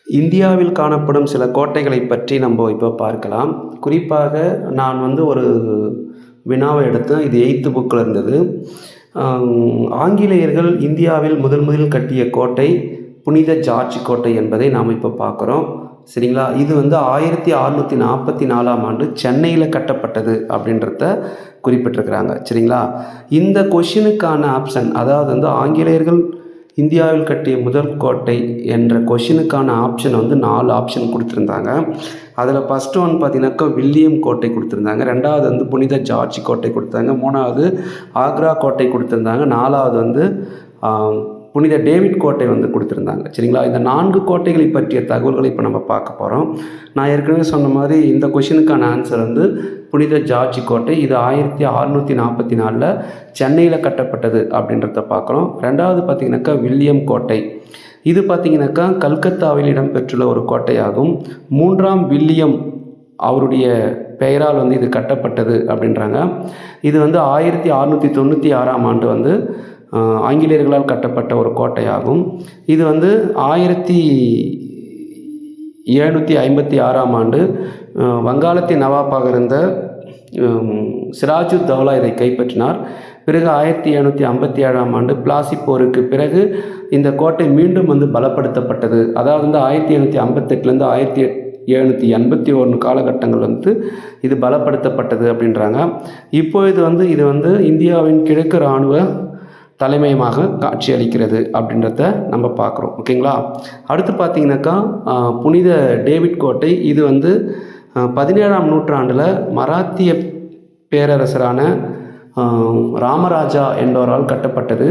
இந்தியாவில் காணப்படும் சில கோட்டைகளை பற்றி நம்ம இப்போ பார்க்கலாம். குறிப்பாக நான் ஒரு வினாவை எடுத்தேன். இது 8th புக்கில் இருந்தது. ஆங்கிலேயர்கள் இந்தியாவில் முதலில் கட்டிய கோட்டை புனித ஜார்ஜ் கோட்டை என்பதை நாம் இப்போ பார்க்குறோம். சரிங்களா? இது 1644ஆம் ஆண்டு சென்னையில் கட்டப்பட்டது அப்படின்றத குறிப்பிட்டிருக்கிறாங்க. சரிங்களா? இந்த கொஷினுக்கான ஆப்ஷன், அதாவது ஆங்கிலேயர்கள் இந்தியாவில் கட்டிய முதல் கோட்டை என்ற கொஷினுக்கான ஆப்ஷன் 4 ஆப்ஷன் கொடுத்துருந்தாங்க. அதில் ஃபஸ்ட்டு ஒன் பார்த்தீங்கன்னாக்கா வில்லியம் கோட்டை கொடுத்துருந்தாங்க, ரெண்டாவது புனித ஜார்ஜ் கோட்டை கொடுத்தாங்க, மூணாவது ஆக்ரா கோட்டை கொடுத்துருந்தாங்க, நாலாவது புனித டேவிட் கோட்டை கொடுத்துருந்தாங்க. சரிங்களா? இந்த 4 கோட்டைகளை பற்றிய தகவல்களை இப்போ நம்ம பார்க்க போகிறோம். நான் ஏற்கனவே சொன்ன மாதிரி இந்த கொஷினுக்கான ஆன்சர் புனித ஜார்ஜ் கோட்டை. இது 1644 சென்னையில் கட்டப்பட்டது அப்படின்றத பார்க்குறோம். ரெண்டாவது பார்த்திங்கனாக்கா வில்லியம் கோட்டை. இது பார்த்திங்கனாக்கா கல்கத்தாவில் இடம்பெற்றுள்ள ஒரு கோட்டையாகும். 3ஆம் வில்லியம் அவருடைய பெயரால் இது கட்டப்பட்டது அப்படின்றாங்க. இது 1696ஆம் ஆண்டு ஆங்கிலேயர்களால் கட்டப்பட்ட ஒரு கோட்டையாகும். இது 1756ஆம் ஆண்டு வங்காளத்தின் நவாப்பாக இருந்த சிராஜுத்தௌலா இதை கைப்பற்றினார். பிறகு 1757ஆம் ஆண்டு பிளாசி போருக்கு பிறகு இந்த கோட்டை மீண்டும் பலப்படுத்தப்பட்டது. அதாவது 1758லேருந்து 1781 காலகட்டங்கள் இது பலப்படுத்தப்பட்டது அப்படின்றாங்க. இப்போது இது இந்தியாவின் கிழக்கு இராணுவ தலைமையமாக காட்சி அளிக்கிறது அப்படின்றத நம்ம பார்க்குறோம். ஓகேங்களா? அடுத்து பார்த்திங்கனாக்கா புனித டேவிட் கோட்டை. இது 17ஆம் நூற்றாண்டில் மராத்திய பேரரசரான ராமராஜா என்பவரால் கட்டப்பட்டது.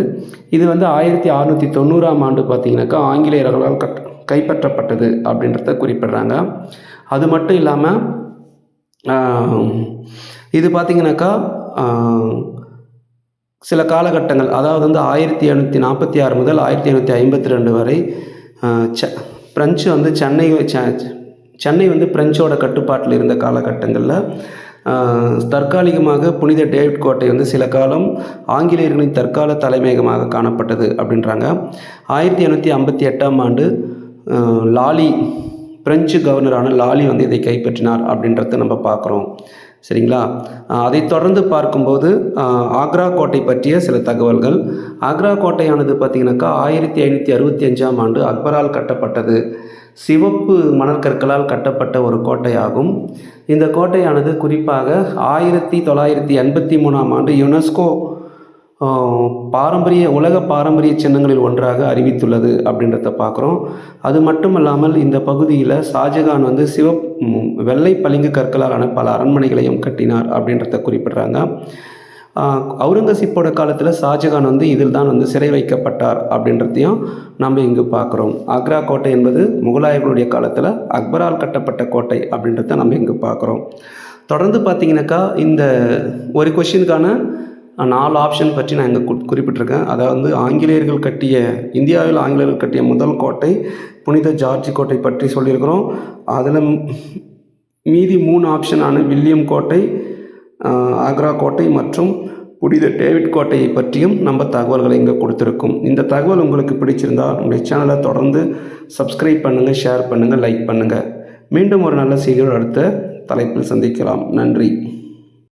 இது 1690ஆம் ஆண்டு பார்த்திங்கனாக்கா ஆங்கிலேயர்களால் கைப்பற்றப்பட்டது அப்படின்றத குறிப்பிடுறாங்க. அது மட்டும் இல்லாமல் இது பார்த்திங்கனாக்கா சில காலகட்டங்கள், அதாவது 1746 முதல் 1752 வரை பிரெஞ்சு சென்னை பிரெஞ்சோட கட்டுப்பாட்டில் இருந்த காலகட்டங்களில் தற்காலிகமாக புனித டேவிட் கோட்டை சில காலம் ஆங்கிலேயர்களின் தற்கால தலைமையகமாக காணப்பட்டது அப்படின்றாங்க. 1758ஆம் ஆண்டு லாலி, பிரெஞ்சு கவர்னரான லாலி இதை கைப்பற்றினார் அப்படின்றத நம்ம பார்க்குறோம். சரிங்களா? அதை தொடர்ந்து பார்க்கும்போது ஆக்ரா கோட்டை பற்றிய சில தகவல்கள். ஆக்ரா கோட்டையானது பார்த்திங்கனாக்கா 1565ஆம் ஆண்டு அக்பரால் கட்டப்பட்டது. சிவப்பு மணற்கற்களால் கட்டப்பட்ட ஒரு கோட்டையாகும். இந்த கோட்டையானது குறிப்பாக 1983ஆம் ஆண்டு யுனெஸ்கோ உலக பாரம்பரிய சின்னங்களில் ஒன்றாக அறிவித்துள்ளது அப்படின்றத பார்க்குறோம். அது மட்டுமல்லாமல் இந்த பகுதியில் ஷாஜகான் வெள்ளை பளிங்கு கற்களாலான பல அரண்மனைகளையும் கட்டினார் அப்படின்றத குறிப்பிடுறாங்க. அவுரங்கசீப்போட காலத்தில் ஷாஜகான் இதில் தான் சிறை வைக்கப்பட்டார் அப்படின்றதையும் நம்ம இங்கு பார்க்குறோம். ஆக்ரா கோட்டை என்பது முகலாயர்களுடைய காலத்தில் அக்பரால் கட்டப்பட்ட கோட்டை அப்படின்றத நம்ம இங்கு பார்க்குறோம். தொடர்ந்து பார்த்திங்கனாக்கா இந்த ஒரு கொஷினுக்கான 4 ஆப்ஷன் பற்றி நான் இங்கே குறிப்பிட்டிருக்கேன். அதாவது இந்தியாவில் ஆங்கிலேயர்கள் கட்டிய முதல் கோட்டை புனித ஜார்ஜ் கோட்டை பற்றி சொல்லியிருக்கிறோம். அதில் மீதி 3 ஆப்ஷனான வில்லியம் கோட்டை, ஆக்ரா கோட்டை மற்றும் புனித டேவிட் கோட்டையை பற்றியும் நம்ம தகவல்களை இங்கே கொடுத்துருக்கோம். இந்த தகவல் உங்களுக்கு பிடிச்சிருந்தால் நம்முடைய சேனலை தொடர்ந்து சப்ஸ்கிரைப் பண்ணுங்கள், ஷேர் பண்ணுங்கள், லைக் பண்ணுங்கள். மீண்டும் ஒரு நல்ல செய்தியோடு அடுத்த தலைப்பில் சந்திக்கலாம். நன்றி.